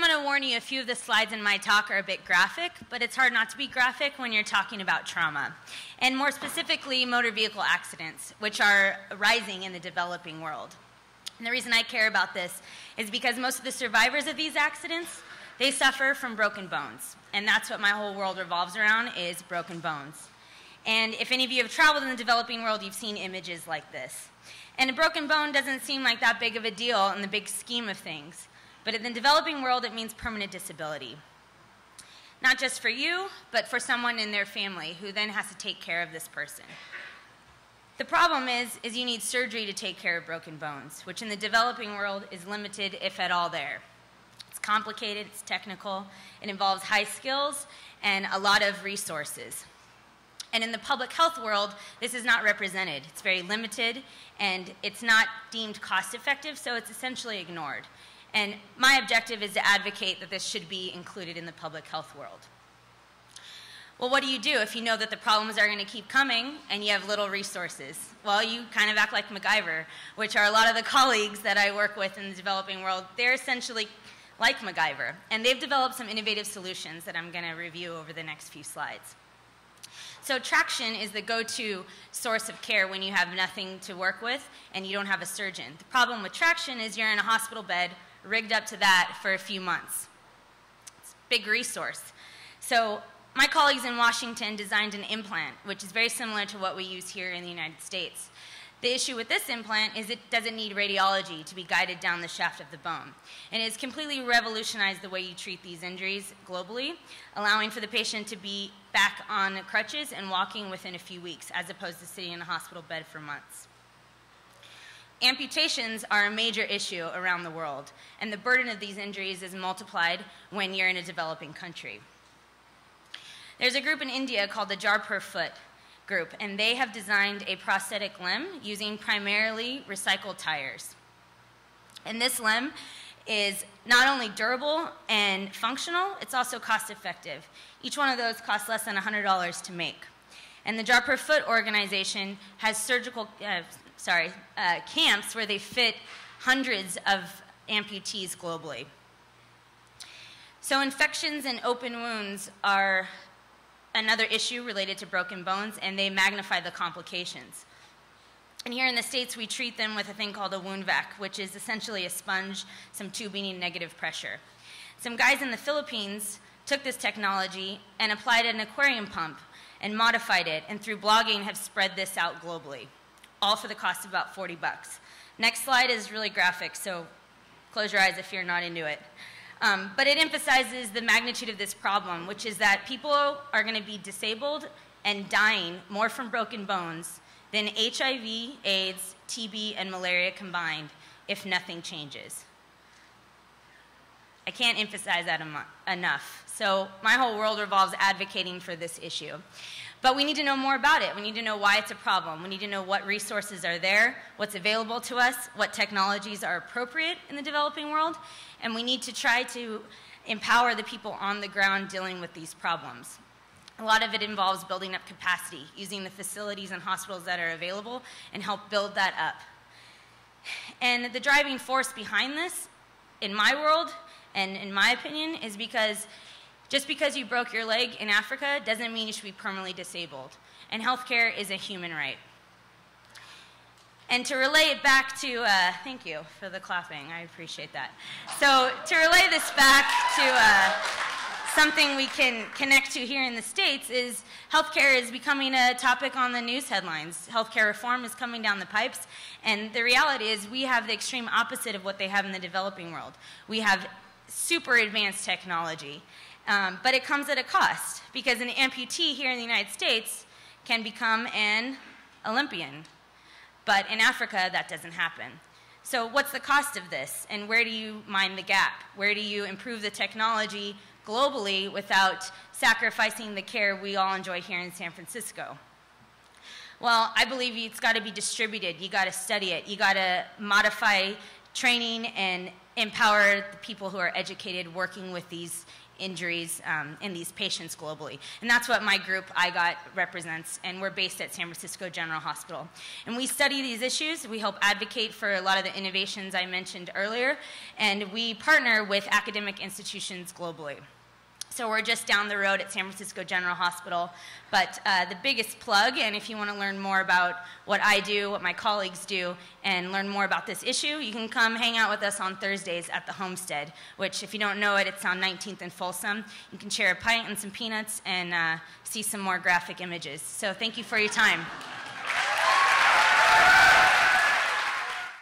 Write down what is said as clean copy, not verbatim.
I'm going to warn you, a few of the slides in my talk are a bit graphic, but it's hard not to be graphic when you're talking about trauma. And more specifically, motor vehicle accidents, which are rising in the developing world. And the reason I care about this is because most of the survivors of these accidents, they suffer from broken bones. And that's what my whole world revolves around, is broken bones. And if any of you have traveled in the developing world, you've seen images like this. And a broken bone doesn't seem like that big of a deal in the big scheme of things. But in the developing world, it means permanent disability. Not just for you, but for someone in their family who then has to take care of this person. The problem is you need surgery to take care of broken bones, which in the developing world is limited, if at all, there. It's complicated, it's technical, it involves high skills and a lot of resources. And in the public health world, this is not represented. It's very limited, and it's not deemed cost-effective, so it's essentially ignored. And my objective is to advocate that this should be included in the public health world. Well, what do you do if you know that the problems are going to keep coming and you have little resources? Well, you kind of act like MacGyver, which are a lot of the colleagues that I work with in the developing world. They're essentially like MacGyver, and they've developed some innovative solutions that I'm going to review over the next few slides. So traction is the go-to source of care when you have nothing to work with and you don't have a surgeon. The problem with traction is you're in a hospital bed rigged up to that for a few months. It's a big resource. So my colleagues in Washington designed an implant, which is very similar to what we use here in the United States. The issue with this implant is it doesn't need radiology to be guided down the shaft of the bone. And it has completely revolutionized the way you treat these injuries globally, allowing for the patient to be back on crutches and walking within a few weeks, as opposed to sitting in a hospital bed for months. Amputations are a major issue around the world, and the burden of these injuries is multiplied when you're in a developing country. There's a group in India called the Jar Per Foot group, and they have designed a prosthetic limb using primarily recycled tires. And this limb is not only durable and functional, it's also cost-effective. Each one of those costs less than $100 to make. And the Jar Per Foot organization has camps where they fit hundreds of amputees globally. So infections and open wounds are another issue related to broken bones, and they magnify the complications. And here in the States, we treat them with a thing called a wound vac, which is essentially a sponge, some tubing, and negative pressure. Some guys in the Philippines took this technology and applied an aquarium pump and modified it, and through blogging have spread this out globally, all for the cost of about 40 bucks. Next slide is really graphic, so close your eyes if you're not into it. But it emphasizes the magnitude of this problem, which is that people are going to be disabled and dying more from broken bones than HIV, AIDS, TB, and malaria combined if nothing changes. I can't emphasize that enough. So my whole world revolves advocating for this issue. But we need to know more about it. We need to know why it's a problem. We need to know what resources are there, what's available to us, what technologies are appropriate in the developing world, and we need to try to empower the people on the ground dealing with these problems. A lot of it involves building up capacity, using the facilities and hospitals that are available, and help build that up. And the driving force behind this, in my world, and in my opinion, is because just because you broke your leg in Africa doesn't mean you should be permanently disabled. And healthcare is a human right. And to relay it back to, thank you for the clapping, I appreciate that. So to relay this back to something we can connect to here in the States is healthcare is becoming a topic on the news headlines. Healthcare reform is coming down the pipes, and the reality is we have the extreme opposite of what they have in the developing world. We have super advanced technology. But it comes at a cost, because an amputee here in the United States can become an Olympian. But in Africa, that doesn't happen. So what's the cost of this, and where do you mind the gap? Where do you improve the technology globally without sacrificing the care we all enjoy here in San Francisco? Well, I believe it's got to be distributed. You got to study it. You got to modify training and empower the people who are educated working with these injuries in these patients globally. And that's what my group, IGOT, represents, and we're based at San Francisco General Hospital. And we study these issues, we help advocate for a lot of the innovations I mentioned earlier, and we partner with academic institutions globally. So we're just down the road at San Francisco General Hospital. But the biggest plug, and if you want to learn more about what I do, what my colleagues do, and learn more about this issue, you can come hang out with us on Thursdays at the Homestead, which, if you don't know it, it's on 19th and Folsom. You can share a pint and some peanuts and see some more graphic images. So thank you for your time.